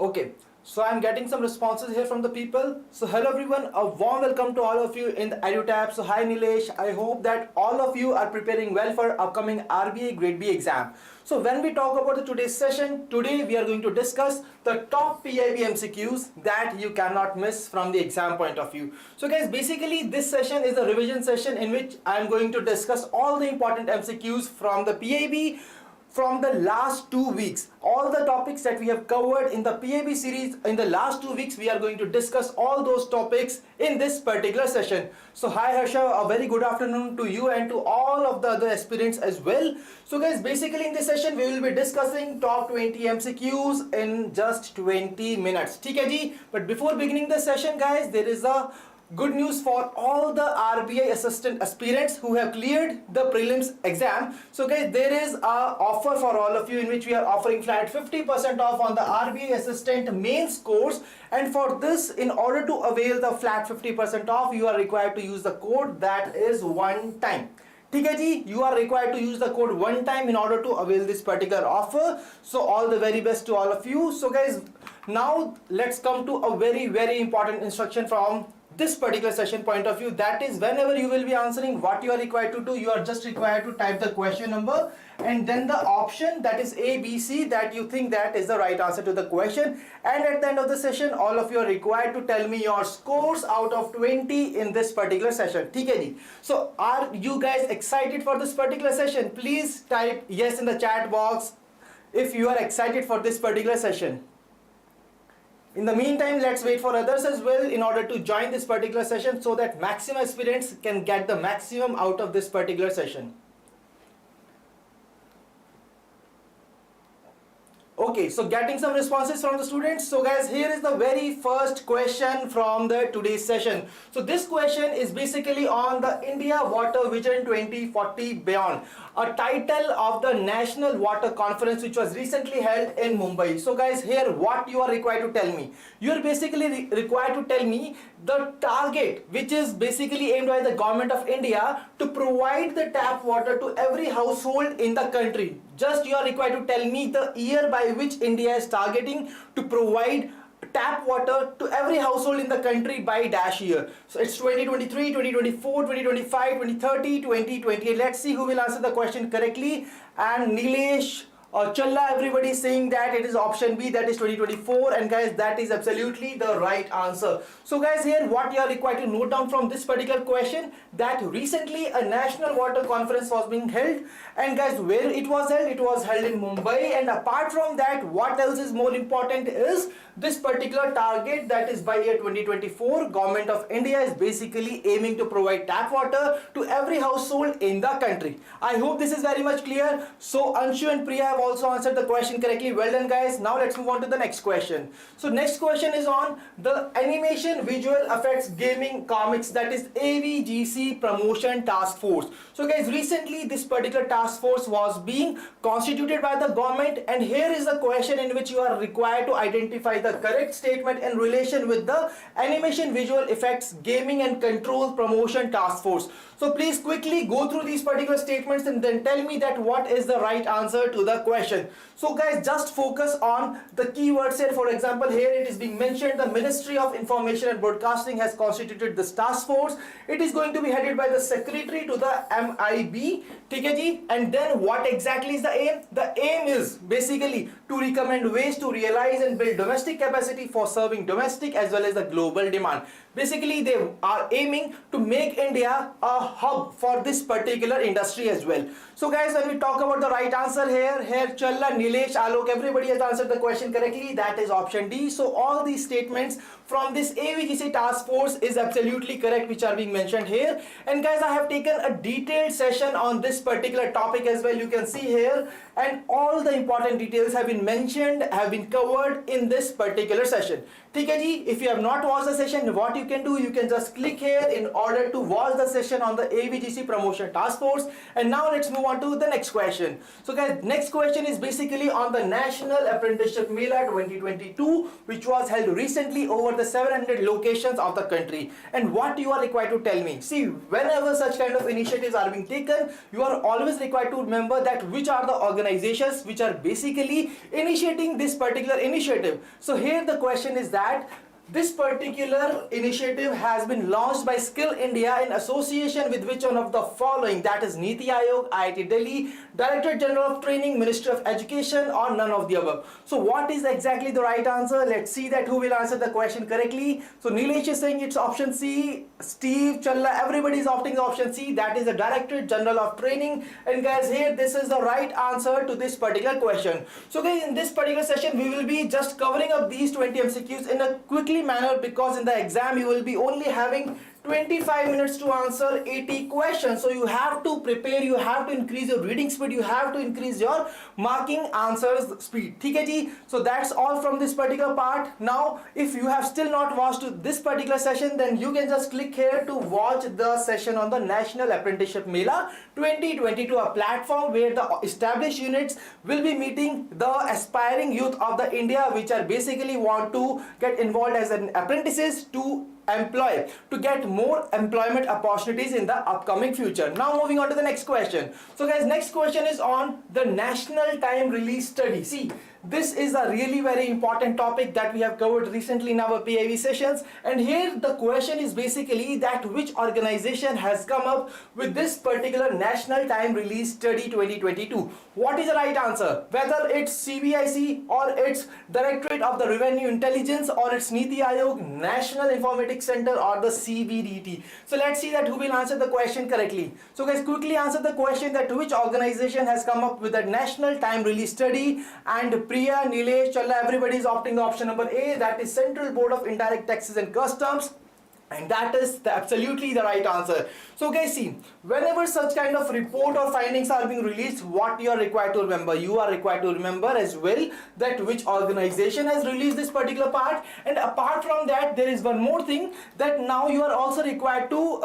Okay, so I'm getting some responses here from the people. So hello everyone, a warm welcome to all of you in the EduTap. So hi Nilesh, I hope that all of you are preparing well for upcoming RBI Grade B exam. So when we talk about the today's session, today we are going to discuss the top PIB MCQs that you cannot miss from the exam point of view. So guys, basically this session is a revision session in which I am going to discuss all the important MCQs from the PIB from the last 2 weeks. All the topics that we have covered in the PIB series in the last 2 weeks, we are going to discuss all those topics in this particular session. So hi Harsha, a very good afternoon to you and to all of the other aspirants as well. So guys, basically in this session we will be discussing top 20 MCQs in just 20 minutes. ठीक है जी? But before beginning the session guys, there is a good news for all the RBI assistant aspirants who have cleared the prelims exam. So guys, there is a offer for all of you in which we are offering flat 50% off on the RBI assistant mains course, and for this, in order to avail the flat 50% off, you are required to use the code that is one time. ठीक है जी, you are required to use the code one time in order to avail this particular offer. So all the very best to all of you. So guys, now let's come to a very important instruction from this particular session point of view. That is, whenever you will be answering, what you are required to do, you are just required to type the question number and then the option, that is A, B, C, that you think that is the right answer to the question. And at the end of the session, all of you are required to tell me your scores out of 20 in this particular session. ठीक है जी? So are you guys excited for this particular session? Please type yes in the chat box if you are excited for this particular session. In the meantime, let's wait for others as well in order to join this particular session so that maximum aspirants can get the maximum out of this particular session. Okay, so getting some responses from the students. So guys, here is the very first question from the today's session. So this question is basically on the India Water Vision 2040 Beyond, a title of the National Water Conference which was recently held in Mumbai. So guys, here what you are required to tell me. You are basically required to tell me the target which is basically aimed by the government of India to provide the tap water to every household in the country. Just you are required to tell me the year by which India is targeting to provide tap water to every household in the country by dash year. So it's 2023, 2024, 2025, 2030, 2028. Let's see who will answer the question correctly. And Nilesh or Challa, everybody is saying that it is option B, that is 2024, and guys, that is absolutely the right answer. So guys, here what you are required to note down from this particular question, that recently a national water conference was being held, and guys, where it was held? It was held in Mumbai. And apart from that, what else is more important is this particular target, that is by year 2024, government of India is basically aiming to provide tap water to every household in the country. I hope this is very much clear. So Anshu and Priya have also answered the question correctly. Well done guys. Now let's move on to the next question. So next question is on the animation, visual effects, gaming, comics, that is AVGC promotion task force. So guys, recently this particular task force was being constituted by the government, and here is the question in which you are required to identify the correct statement in relation with the animation, visual effects, gaming and control promotion task force. So please quickly go through these particular statements and then tell me that what is the right answer to the question. So guys, just focus on the keywords here. For example, here it is being mentioned the Ministry of Information and Broadcasting has constituted this task force. It is going to be headed by the secretary to the MIB. ठीक है जी? And then what exactly is the aim? The aim is basically to recommend ways to realize and build domestic capacity for serving domestic as well as the global demand. Basically, they are aiming to make India a hub for this particular industry as well. So guys, when we talk about the right answer here Challa, Nilesh, Alok, everybody has answered the question correctly. That is option D. So all these statements from this AVGC task force is absolutely correct, which are being mentioned here. And guys, I have taken a detailed session on this particular topic as well. You can see here, and all the important details have been mentioned, have been covered in this particular session. ठीक है जी? If you have not watched the session, what you you can do, you can just click here in order to watch the session on the AVGC promotion task force. And now let's move on to the next question. So guys, next question is basically on the National Apprenticeship Mela 2022, which was held recently over the 700 locations of the country. And what you are required to tell me. See, whenever such kind of initiatives are being taken, you are always required to remember that which are the organizations which are basically initiating this particular initiative. So here the question is that this particular initiative has been launched by Skill India in association with which one of the following, that is Niti Aayog, IIT Delhi, Director General of Training, Ministry of Education, or none of the above. So what is exactly the right answer? Let's see that who will answer the question correctly. So Nilesh is saying it's option C, Steve, Challa, everybody is opting option C, that is the Director General of Training. And guys, here this is the right answer to this particular question. So guys, in this particular session we will be just covering up these 20 MCQs in a quickly manner, because in the exam you will be only having 25 minutes to answer 80 questions. So you have to prepare, you have to increase your reading speed, you have to increase your marking answers speed. Okay, ji? So that's all from this particular part. Now if you have still not watched this particular session, then you can just click here to watch the session on the National Apprenticeship Mela 2022, a platform where the established units will be meeting the aspiring youth of the India, which are basically want to get involved as an apprentices to employ, to get more employment opportunities in the upcoming future. Now moving on to the next question. So guys, next question is on the National Time Release Study. See, this is a really very important topic that we have covered recently in our PIB sessions, and here the question is basically that which organization has come up with this particular National Time Release Study 2022. What is the right answer? Whether it's CBIC or it's Directorate of the Revenue Intelligence or it's Niti Aayog, National Informatics Center, or the CBDT. So let's see that who will answer the question correctly. So guys, quickly answer the question that which organization has come up with the National Time Release Study. And Priya, Nilesh, Challa, everybody is opting the option number A, that is Central Board of Indirect Taxes and Customs. And that is absolutely the right answer. So guys, see, whenever such kind of report or findings are being released, what you are required to remember? You are required to remember as well that which organization has released this particular part. And apart from that, there is one more thing, that now you are also required to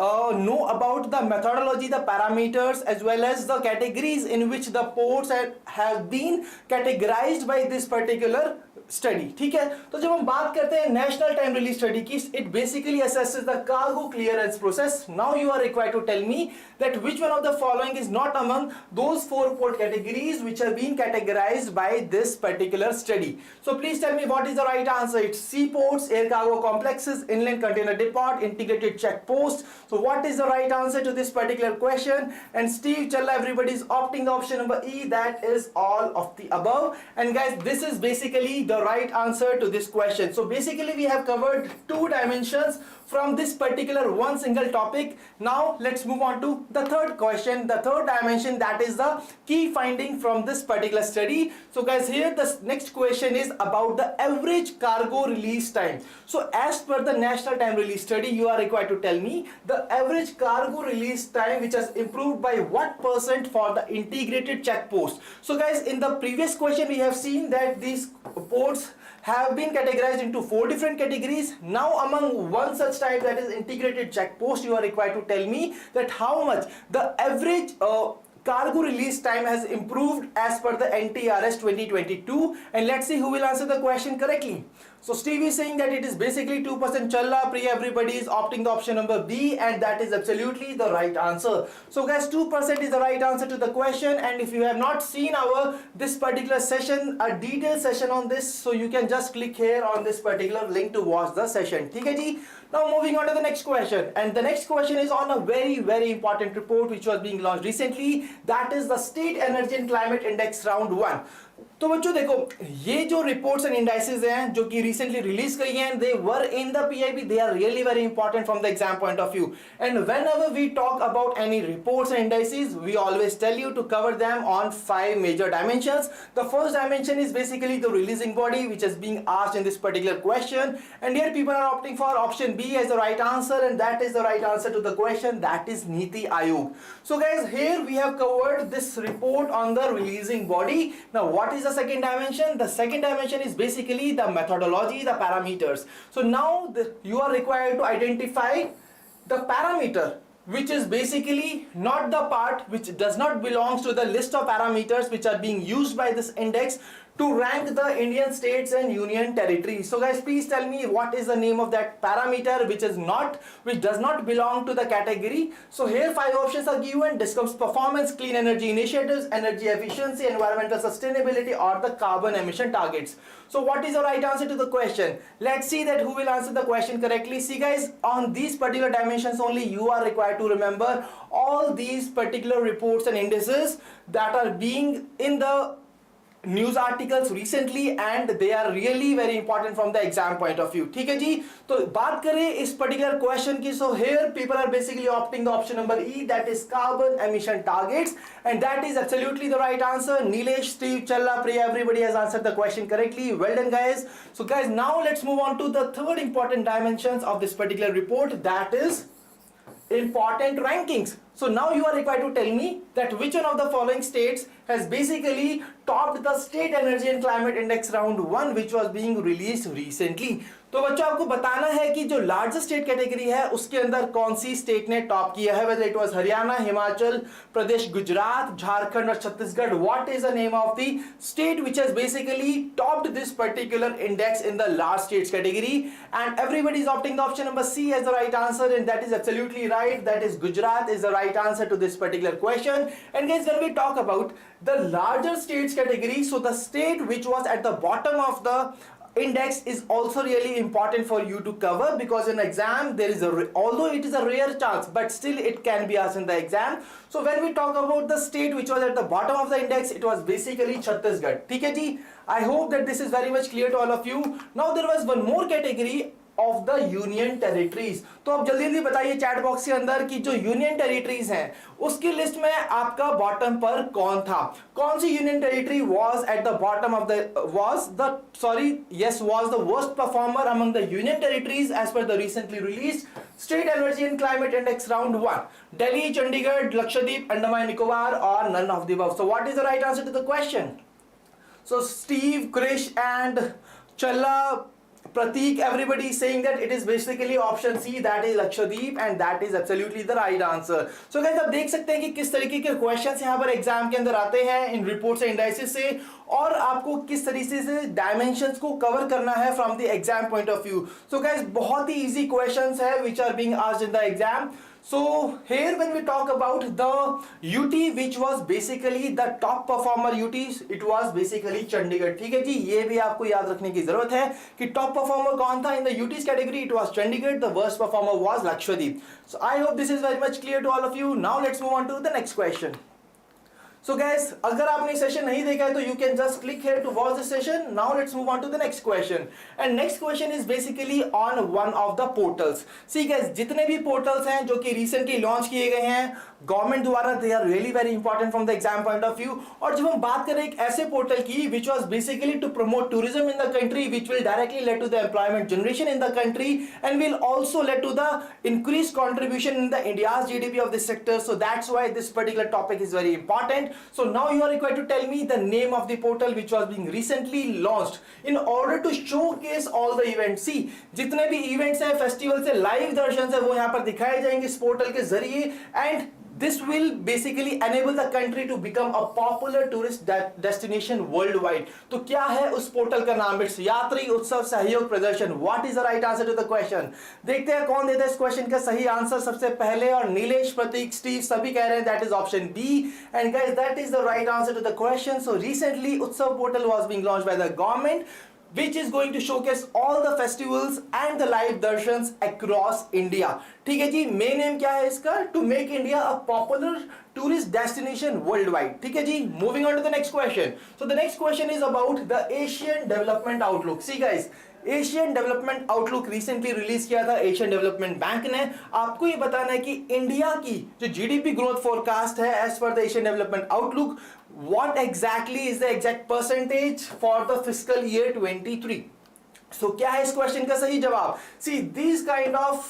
know about the methodology, the parameters, as well as the categories in which the ports have been categorized by this particular study. ठीक है, तो जब हम बात करते हैं national time release study की, it basically assesses the cargo clearance process. Now you are required to tell me that which one of the following is not among those 4 port categories which have been categorized by this particular study. So please tell me what is the right answer. It's seaports, air cargo complexes, inland container depot, integrated checkpost. So what is the right answer to this particular question? And Steve, Challa, everybody is opting the option number E, that is all of the above. And guys, this is basically the right answer to this question. So basically we have covered 2 dimensions from this particular one single topic. Now let's move on to the third question, the third dimension, that is the key finding from this particular study. So guys, here the next question is about the average cargo release time. So as per the National Time Release Study, you are required to tell me the average cargo release time which has improved by what % for the integrated check post. So guys, in the previous question we have seen that these ports have been categorized into 4 different categories. Now among one such type, that is integrated check post, you are required to tell me that how much the average cargo release time has improved as per the NTRS 2022. And let's see who will answer the question correctly. So Steve is saying that it is basically 2%. Challa, Priya, everybody is opting the option number B, and that is absolutely the right answer. So guys, 2% is the right answer to the question. And if you have not seen our this particular session, a detailed session on this, so you can just click here on this particular link to watch the session. Okay, ji? Now moving on to the next question, and the next question is on a very important report which was being launched recently, that is the State Energy and Climate Index Round 1. तो बच्चों देखो, ये जो reports and indices हैं जो कि recently release करी हैं, they were in the PIB, they are really very important from the exam point of view. And whenever we talk about any reports and indices, we always tell you to cover them on 5 major dimensions. The first dimension is basically the releasing body which is being asked in this particular question, and here people are opting for option B as the right answer, and that is the right answer to the question, that is Niti Aayog. So guys, here we have covered this report on the releasing body. Now what what is the second dimension? The second dimension is basically the methodology, the parameters. So now you are required to identify the parameter which is basically not the part which does not belongs to the list of parameters which are being used by this index to rank the Indian states and union territories. So guys, please tell me what is the name of that parameter which does not belong to the category. So here 5 options are given: discoms performance, clean energy initiatives, energy efficiency, environmental sustainability, or the carbon emission targets. So what is the right answer to the question? Let's see that who will answer the question correctly. See guys, on these particular dimensions only you are required to remember all these particular reports and indices that are being in the news articles recently, and they are really very important from the exam point of view. ठीक है जी, तो बात करें इस particular question की. So here people are basically opting the option number E, that is carbon emission targets, and that is absolutely the right answer. Nilesh, Steve, Challa, Priya, everybody has answered the question correctly. Well done guys. So guys, now let's move on to the third important dimensions of this particular report, that is important rankings. So now you are required to tell me that which one of the following states has basically topped the State Energy and Climate Index round 1 which was being released recently. तो बच्चों आपको बताना है कि जो largest state category है उसके अंदर कौन सी स्टेट ने टॉप किया है, whether it was Haryana, Himachal Pradesh, Gujarat, Jharkhand और Chhattisgarh. What is the name of the state which has basically topped this particular index in the large states category? And everybody is opting the option number C as the right answer, and that is absolutely right. That is Gujarat is the right answer to this particular question. And guys, when we talk about the larger states category, so the state which was at the bottom of the index is also really important for you to cover, because in exam there is although it is a rare chance, but still it can be asked in the exam. So when we talk about the state which was at the bottom of the index, it was basically Chhattisgarh. ठीक है जी, I hope that this is very much clear to all of you. Now there was one more category of the union territories. तो अब जल्दी जल्दी बताइए chat box के अंदर कि जो यूनियन टेरिटरीज हैं उसकी लिस्ट में आपका बॉटम पर कौन था, कौन सी union territory was at the bottom of the was the worst performer among the union territories as per the recently released State Energy and Climate Index round 1? Delhi, Chandigarh, Lakshadweep, Andaman Nicobar, or none of the above? So what is the right answer to the question? So Steve, Krish and Challa, Pratik, everybody is saying that it is basically option C, that is Lakshadweep, and that is absolutely the right answer. So guys, आप देख सकते हैं कि किस तरीके के questions यहाँ पर एग्जाम के अंदर आते हैं इन रिपोर्ट्स एंड इंडाइसेस से, और आपको किस तरीके से डायमेंशंस को कवर करना है from the exam point of view. So guys, बहुत ही इजी क्वेश्चंस है which are being asked in the exam. So here when we talk about the UT which was basically the top performer UT, it was basically Chandigarh. ठीक है जी, ये भी आपको याद रखने की जरूरत है कि टॉप परफॉर्मर कौन था in the UT's category. It was Chandigarh. The worst performer was Lakshadweep. So I hope this is very much clear to all of you. Now let's move on to the next question. So guys, अगर आपने session नहीं देखा है तो you can just click here to watch the session. Now let's move on to the next question. And next question is basically on one of the portals. See guys, जितने भी portals हैं जो कि recently launch किए गए हैं government द्वारा, they are really very important from the exam point of view. और जब हम बात करें एक ऐसे पोर्टल की which was basically to promote tourism in the country, which will directly lead to the employment generation in the country and will also lead to the increased contribution in the India's GDP of this sector. So that's why this particular topic is very important. So now you are required to tell me the name of the portal which was being recently launched in order to showcase all the events. See, जितने भी events हैं, festivals हैं, live दर्शन है, वो यहाँ पर दिखाए जाएंगे इस पोर्टल के जरिए, and this will basically enable the country to become a popular tourist destination worldwide. तो क्या है उस पोर्टल का नाम? It's यात्री उत्सव सहयोग प्रदर्शन. What is the right answer to the question? देखते हैं कौन देता है इस क्वेश्चन का सही आंसर सबसे पहले. और नीलेश, प्रतीक, स्टीव सभी कह रहे हैं that is option B. And guys, that is the right answer to the question. So recently Utsav portal was being launched by the government, which is going to showcase all the festivals and the live darshans across India. ठीक है जी, main M क्या है इसका? To make India a popular tourist destination worldwide. ठीक है जी, moving on to the next question. So the next question is about the Asian Development Outlook. See guys, Asian development outlook recently release किया था Asian development bank ने. आपको ये बताना है कि इंडिया की जो जीडीपी ग्रोथ फोरकास्ट है as per the Asian development outlook, what exactly is the exact percentage for the fiscal year 23? So क्या है इस क्वेश्चन का सही जवाब? See, these kind of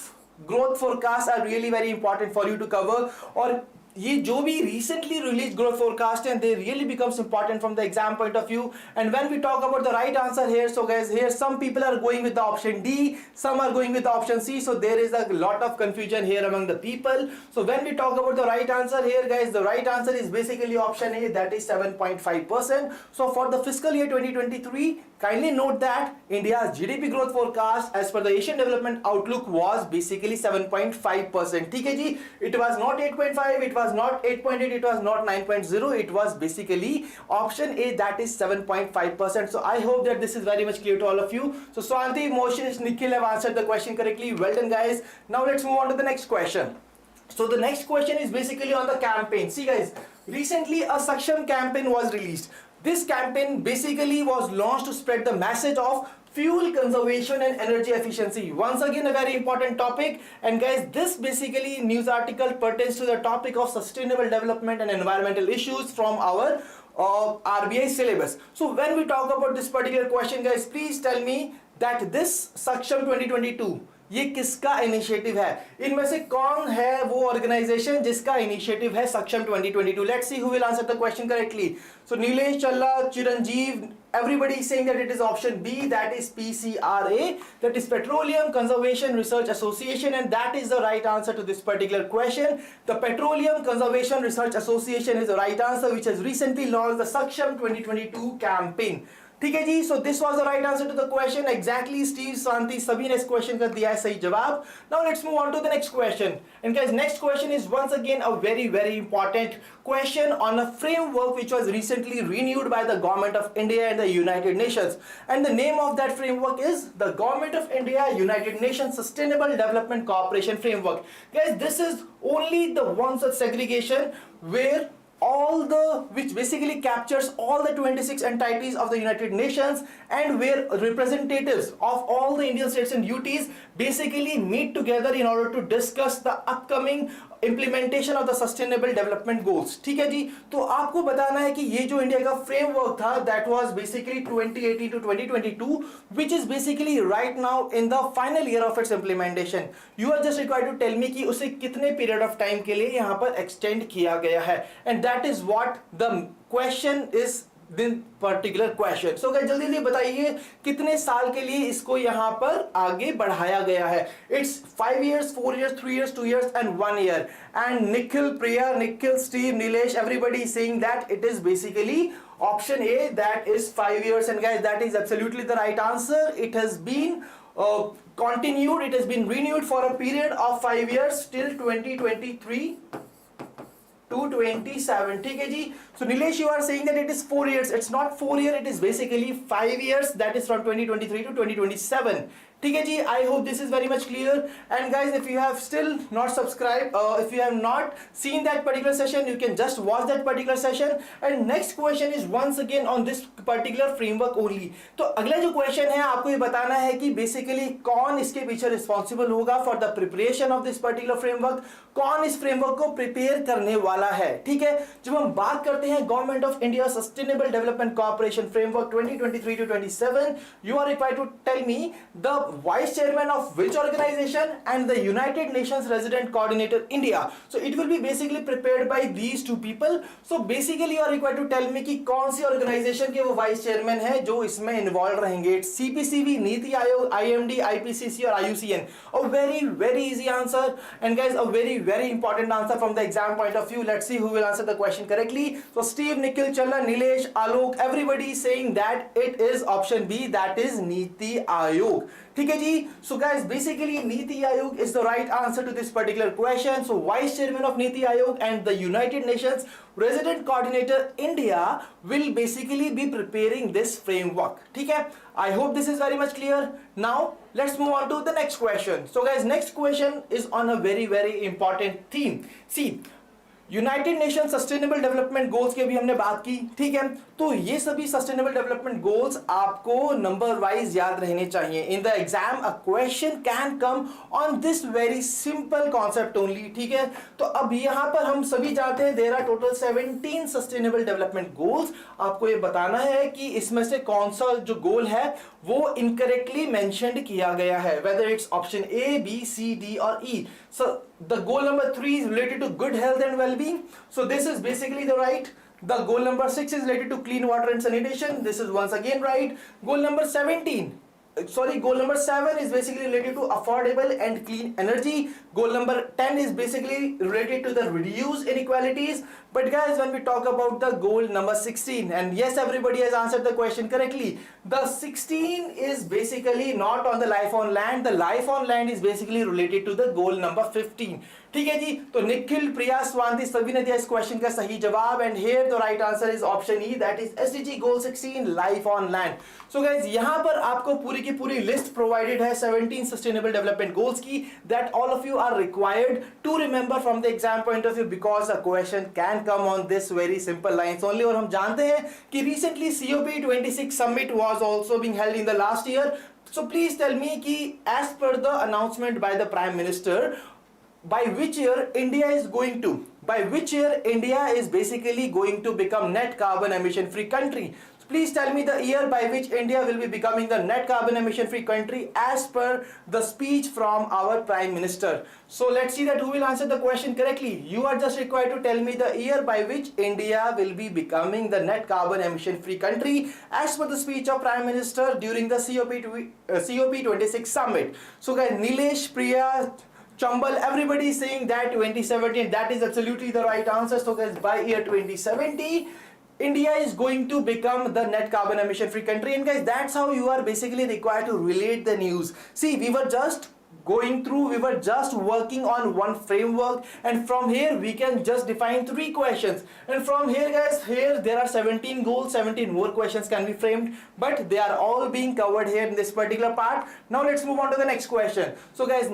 growth forecasts are really very important for you to cover. और ये जो भी recently released growth forecast and they really becomes important from the exam point of view. And when we talk about the right answer here, so guys, here some people are going with the option D, some are going with the option C, so there is a lot of confusion here among the people. So when we talk about the right answer here, guys, the right answer is basically option A, that is 7.5%. So for the fiscal year 2023, kindly note that India's GDP growth forecast as per the Asian Development Outlook was basically 7.5%. ठीक है जी, it was not 8.5, it was not 8.8, it was not 9.0, it was basically option A, that is 7.5%. So I hope that this is very much clear to all of you. So Swanti, Moshe, Nikhil have answered the question correctly. Well done, guys. Now let's move on to the next question. So the next question is basically on the campaign. See guys, recently a Saksham campaign was released. This campaign basically was launched to spread the message of fuel conservation and energy efficiency. Once again, a very important topic. And guys, this basically news article pertains to the topic of sustainable development and environmental issues from our RBI syllabus. So when we talk about this particular question, guys, please tell me that this Saksham 2022, ये किसका initiative है? इनमें से कौन है वो organisation जिसका initiative है Saksham 2022? Let's see who will answer the question correctly. So Nilesh, Challa, Chiranjeev, everybody is saying that it is option B, that is PCRA, that is Petroleum Conservation Research Association, and that is the right answer to this particular question. The Petroleum Conservation Research Association is the right answer, which has recently launched the Saksham 2022 campaign. ठीक है जी, so this was the right answer to the question. Exactly Steve, Shanti, सभी ने इस question का दिया है सही जवाब. Now let's move on to the next question. And guys, next question is once again a very very important question on a framework which was recently renewed by the government of India and the United Nations, and the name of that framework is the Government of India United Nations Sustainable Development Cooperation Framework. Guys, this is only the one such segregation where all the which basically captures all the 26 entities of the United Nations, and where representatives of all the Indian states and UTs basically meet together in order to discuss the upcoming implementation of the sustainable development goals. ठीक है जी, तो आपको बताना है कि ये जो India का फ्रेमवर्क था, that was basically 2018 to 2022, which is basically right now in the final year of its implementation. You are just required to tell me कि उसे कितने period of time के लिए यहाँ पर extend किया गया है, and that is what the question is. दिन पर्टिकुलर क्वेश्चन. सो गाइस, जल्दी जल्दी बताइए कितने साल के लिए इसको यहाँ पर आगे बढ़ाया गया है. It's 5 years, 4 years, 3 years, 2 years and 1 year. And Nikhil, Priya, Nikhil, Steve, Nilesh, everybody is saying that it is basically option A, that is 5 years. And guys, that is absolutely the right answer. It has been continued, it has been renewed for a period of 5 years till 2023 to 27. ठीक है जी. So Nilesh, you are saying that it is 4 years. It's not 4 years, it is basically 5 years, that is from 2023 to 2027. ठीक है जी, I hope this is very much clear. And guys, if you have still not subscribed, if you have not seen that particular session, you can just watch that particular session. And next question is once again on this particular framework only. तो अगला जो question है, आपको ये बताना है कि basically कौन इसके पीछे responsible होगा for the preparation of this particular framework, कौन इस framework को prepare करने वाला है. ठीक है, जब हम बात करते हैं Government of India Sustainable Development Cooperation Framework 2023 to 27, you are required to tell me the vice chairman of which organization and the United Nations resident coordinator India. So it will be basically prepared by these two people. So basically you are required to tell me कि कौन सी organization के वो vice chairman है जो इसमें involved रहेंगे. CPCB, NITI Aayog, IMD, IPCC और IUCN. A very very easy answer, and guys, a very important answer from the exam point of view. Let's see who will answer the question correctly. So Steve, Nikhil, Chala, Nilesh, Alok, everybody is saying that it is option B, that is NITI Aayog. ठीक है जी. So guys, basically NITI Aayog is the right answer to this particular question. So vice chairman of NITI Aayog and the United Nations resident coordinator India will basically be preparing this framework. ठीक है, I hope this is very much clear. Now let's move on to the next question. So guys, next question is on a very important theme. See, United nation sustainable development goals की भी हमने बात की. ठीक है, तो ये सभी सस्टेनेबल डेवलपमेंट गोल्स आपको नंबर वाइज याद रहने चाहिए. इन the exam a question can come on this very simple concept only. ठीक है, तो अब यहाँ पर हम सभी जानते हैं there are total 17 sustainable development goals. आपको ये बताना है कि इसमें से कौन सा जो गोल है वो इनकरेक्टली मेंशन्ड किया गया है, whether it's option A, B, C, D और E. So the goal number 3 is related to good health and well-being. So this is basically the right. The goal number 6 is related to clean water and sanitation. This is once again right. Goal number 7 is basically related to affordable and clean energy. Goal number 10 is basically related to the reduce inequalities. But guys, when we talk about the goal number 16, and yes, everybody has answered the question correctly. The 16 is basically not on the life on land. The life on land is basically related to the goal number 15. ठीक है जी, तो निखिल, प्रिया, स्वांति सभी ने दिया इस question का सही जवाब, and here the right answer is option E, that is SDG goal 16 life on land. So guys, यहां पर आपको पूरी की पूरी लिस्ट प्रोवाइडेड है 17 सस्टेनेबल डेवलपमेंट गोल्स की, that all of you are required to remember from the exam point of view, because a question can come on this very simple lines only. और हम जानते हैं कि recently COP26 summit was also being held in the last year. So please tell me कि as per the announcement by the prime minister, by which year India is basically going to become net carbon emission free country. So please tell me the year by which India will be becoming the net carbon emission free country as per the speech from our prime minister. So let's see that who will answer the question correctly. You are just required to tell me the year by which India will be becoming the net carbon emission free country as per the speech of prime minister during the COP26 summit. So guys, Nilesh, Priya, Chambal, everybody is saying that 2017, that is absolutely the right answer. So guys, by year 2070, India is going to become the net carbon emission free country. And guys, that's how you are basically required to relate the news. See, we were just working on one framework, and from here we can just define 3 questions, and from here guys, here there are 17 goals, 17 more questions can be framed, but they are all being covered here in this particular part. Now let's move on to the next question. So guys,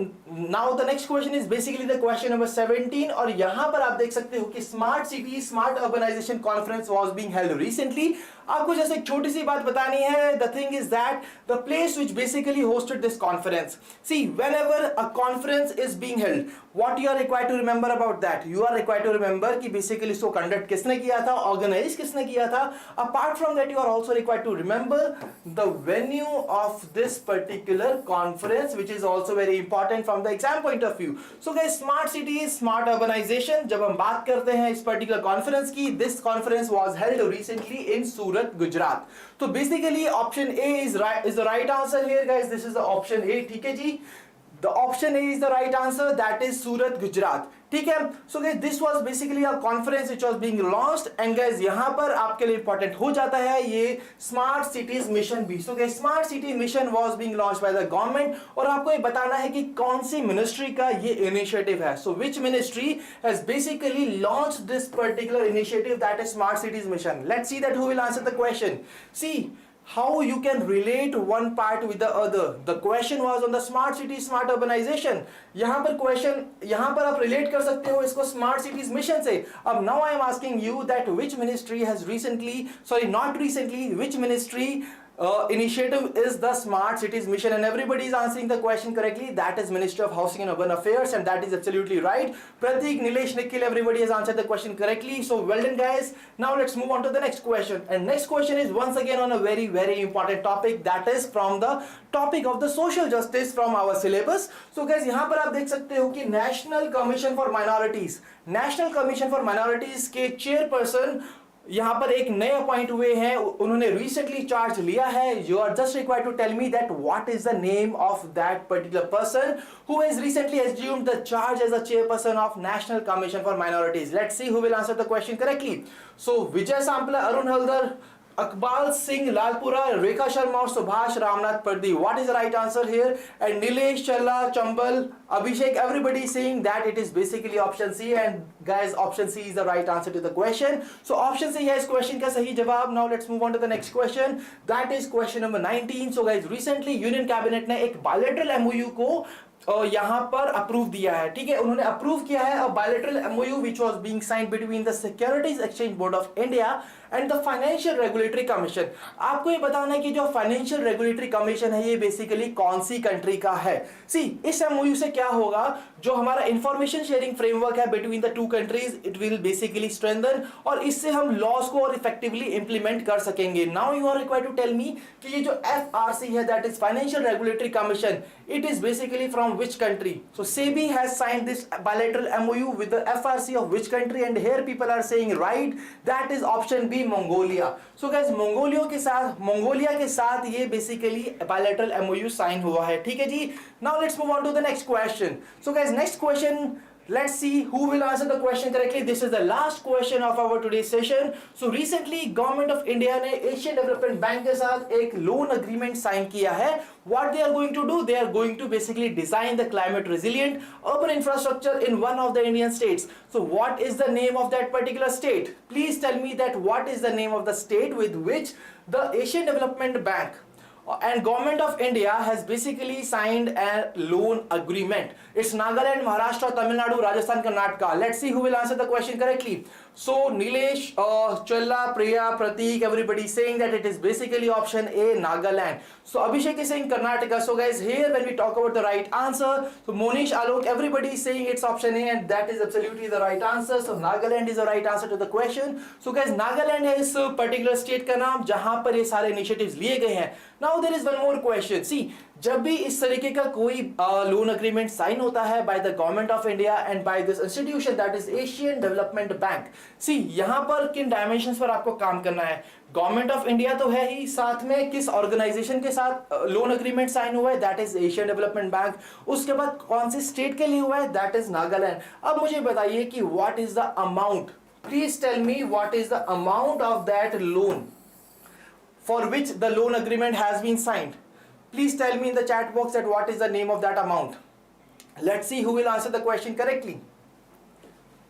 now the next question is basically the question number 17, और यहाँ पर आप देख सकते हो कि smart city smart urbanisation conference was being held recently. आपको जैसे एक छोटी सी बात बतानी है. The thing is that the place which basically hosted this conference, see whenever a conference is being held, what you are required to remember about that? You are required to remember कि basically इसको conduct किसने किया था, organise किसने किया था. Apart from that, you are also required to remember the venue of this particular conference, which is also very important from the exam point of view. So guys, smart city smart urbanization, जब हम बात करते हैं इस particular conference की, this conference was held recently in Surat, Gujarat. तो basically option A is the right answer here guys. This is the option A. ठीक है जी, the option A is the right answer, that is Surat, Gujarat. ठीक है. So guys, this was basically a conference which was being launched, and guys यहाँ पर आपके लिए important हो जाता है ये smart cities mission भी. So guys, smart city mission was being launched by the government, और आपको ये बताना है कि कौन सी मिनिस्ट्री का ये initiative है. So which ministry has basically launched this particular initiative, that is smart cities mission. Let's see that who will answer the question. See how you can relate one part with the other. The question was on the smart city smart urbanization. यहाँ पर question, यहाँ पर आप relate कर सकते हो इसको smart cities mission से. अब now I am asking you that which ministry has recently, sorry not recently, which ministry initiative is the smart cities mission, and everybody is answering the question correctly. That is Ministry of Housing and Urban Affairs, and that is absolutely right. Pratik, Nilesh, Nikhil, everybody has answered the question correctly. So well done guys. Now let's move on to the next question, and next question is once again on a very very important topic, that is from the topic of the social justice from our syllabus. So guys, यहाँ पर आप देख सकते हो कि National Commission for Minorities, National Commission for Minorities के chairperson यहाँ पर एक नए अपॉइंट हुए हैं, उन्होंने रिसेंटली चार्ज लिया है. You are just required to tell me that what is the name of that particular person who has recently assumed the charge as a chairperson of National Commission for Minorities. Let's see who will answer the question correctly. So Vijay Sampla, Arun Haldar, Akbal Singh Lalpura, Rekha Sharma और Subhash Ramnath पर्दी. What is the right answer here? And Nilesh, Challa, Chambal, Abhishek, everybody is saying that it is basically option C, and guys option C is the right answer to the question. So option C है इस question का सही जवाब. Now let's move on to the next question. That is question number 19. So guys, recently Union Cabinet ने एक bilateral MOU को यहाँ पर अप्रूव दिया है. ठीक है, उन्होंने अप्रूव किया है अ bilateral MOU which was being signed between the Securities Exchange Board of India and the Financial Regulatory Commission. आपको ये बताना है कि जो Financial Regulatory Commission है ये बेसिकली कौन सी कंट्री का है. सी इस MOU से क्या होगा, जो हमारा इंफॉर्मेशन शेयरिंग फ्रेमवर्क है between the two countries, it will basically strengthen, और इससे हम लॉज को और इफेक्टिवली इंप्लीमेंट कर सकेंगे. Now you are required to tell me कि ये जो FRC है, that is financial regulatory commission, it is basically from which country? So SEBI has signed this bilateral MoU with the FRC of which country, and here people are saying right, that is option B, Mongolia. So guys, Mongolia के साथ ये basically bilateral MoU sign हुआ है, ठीक है जी. Now let's move on to the next question. So guys, next question, let's see who will answer the question correctly. This is the last question of our today's session. So recently government of India ने Asian Development Bank के साथ एक loan agreement sign किया है. What they are going to do? They are going to basically design the climate resilient urban infrastructure in one of the Indian states. So what is the name of that particular state? Please tell me that what is the name of the state with which the Asian Development Bank and government of India has basically signed a loan agreement. It's Nagaland, Maharashtra, Tamil Nadu, Rajasthan, Karnataka. Let's see who will answer the question correctly. So Nilesh, Challa, Priya, Pratik, everybody saying that it is basically option A, Nagaland. So Abhishek is saying Karnataka. So guys, here when we talk about the right answer, so Monish, Alok, everybody is saying it's option A, and that is absolutely the right answer. So Nagaland is the right answer to the question. So guys, Nagaland है इस particular state का नाम जहाँ पर ये सारे initiatives लिए गए हैं. Now there is one more question. See, जब भी इस तरीके का कोई लोन अग्रीमेंट साइन होता है by the government of India and by this institution that is Asian development Bank. See यहाँ पर किन डायमेंशंस पर आपको काम करना है? गवर्नमेंट ऑफ इंडिया तो है ही, साथ में किस ऑर्गेनाइजेशन के साथ लोन अग्रीमेंट साइन हुआ है? That is Asian development bank. उसके बाद कौन से स्टेट के लिए हुआ है? That is Nagaland. अब मुझे बताइए कि what is the amount. Please tell me what is the amount of that loan for which the loan agreement has been signed. Please tell me in the chat box that what is the name of that amount. Let's see who will answer the question correctly.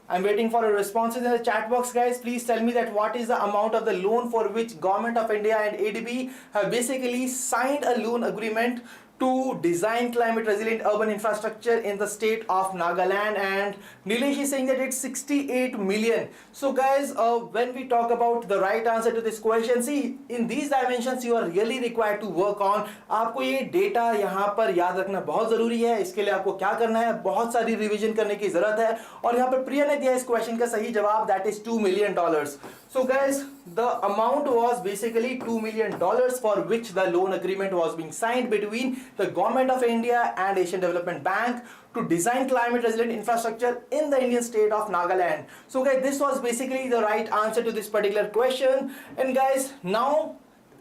I'm waiting for your responses in the chat box, guys. Please tell me that what is the amount of the loan for which government of India and ADB have basically signed a loan agreement to design climate resilient urban infrastructure in the state of Nagaland. And Nilesh is saying that it's 68 million. So guys, when we talk about the right answer to this question, see, in these dimensions you are really required to work on. आपको ये data यहाँ पर याद रखना बहुत जरूरी है. इसके लिए आपको क्या करना है? बहुत सारी रिवीजन करने की जरूरत है. और यहाँ पर प्रिया ने दिया इस क्वेश्चन का सही जवाब, that is $2 million. So guys, the amount was basically $2 million for which the loan agreement was being signed between the government of India and Asian Development Bank to design climate resilient infrastructure in the Indian state of Nagaland. So guys, this was basically the right answer to this particular question. And guys, now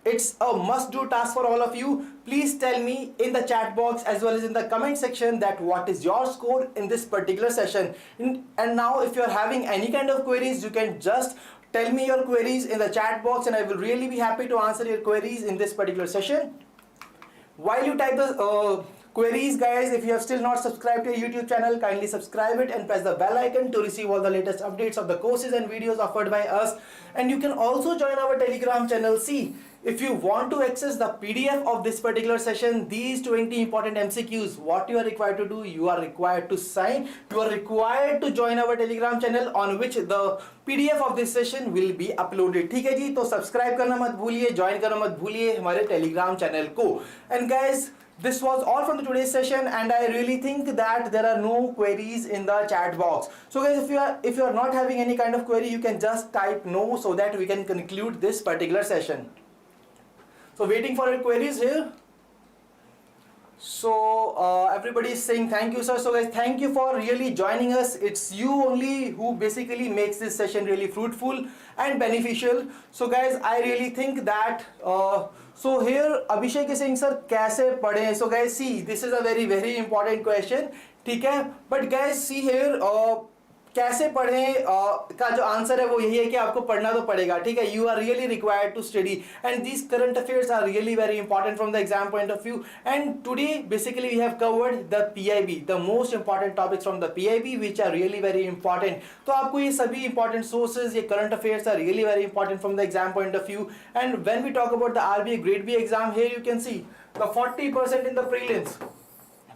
it's a must-do task for all of you. Please tell me in the chat box as well as in the comment section that what is your score in this particular session. And now if you are having any kind of queries, you can just tell me your queries in the chat box, and I will really be happy to answer your queries in this particular session. While you type the queries, guys, if you have still not subscribed to our YouTube channel, kindly subscribe it and press the bell icon to receive all the latest updates of the courses and videos offered by us. And you can also join our Telegram channel. See, if you want to access the PDF of this particular session, these 20 important MCQs, what you are required to do, you are required to sign, you are required to join our Telegram channel on which the PDF of this session will be uploaded. ठीक है जी, तो subscribe करना मत भूलिए, join करना मत भूलिए हमारे Telegram चैनल को. And guys, this was all from the today's session, and I really think that there are no queries in the chat box. So guys, if you are not having any kind of query, you can just type no so that we can conclude this particular session. So waiting for your queries here. So everybody is saying thank you, sir. So guys, thank you for really joining us. It's you only who basically makes this session really fruitful and beneficial. So guys, I really think that so here Abhishek is saying, sir, कैसे पढ़ें? So guys, see, this is a very important question. ठीक है? But guys, see here, कैसे पढ़ें का जो answer है वो यही है कि आपको पढ़ना तो पड़ेगा. ठीक है? You are really required to study, and these current affairs are really very important from the exam point of view. And today basically we have covered the PIB, the most important topics from the PIB, which are really very important. तो आपको ये सभी important sources, ये current affairs are really very important from the exam point of view. And when we talk about the RBI Grade B exam, here you can see the 40% in the prelims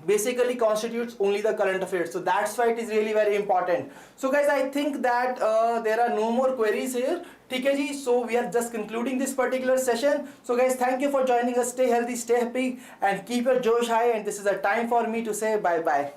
basically constitutes only the current affairs. So that's why it is really very important. So guys, I think that there are no more queries here. ठीक है जी, so we are just concluding this particular session. So guys, thank you for joining us. Stay healthy, stay happy, and keep your Josh high. And this is a time for me to say bye bye.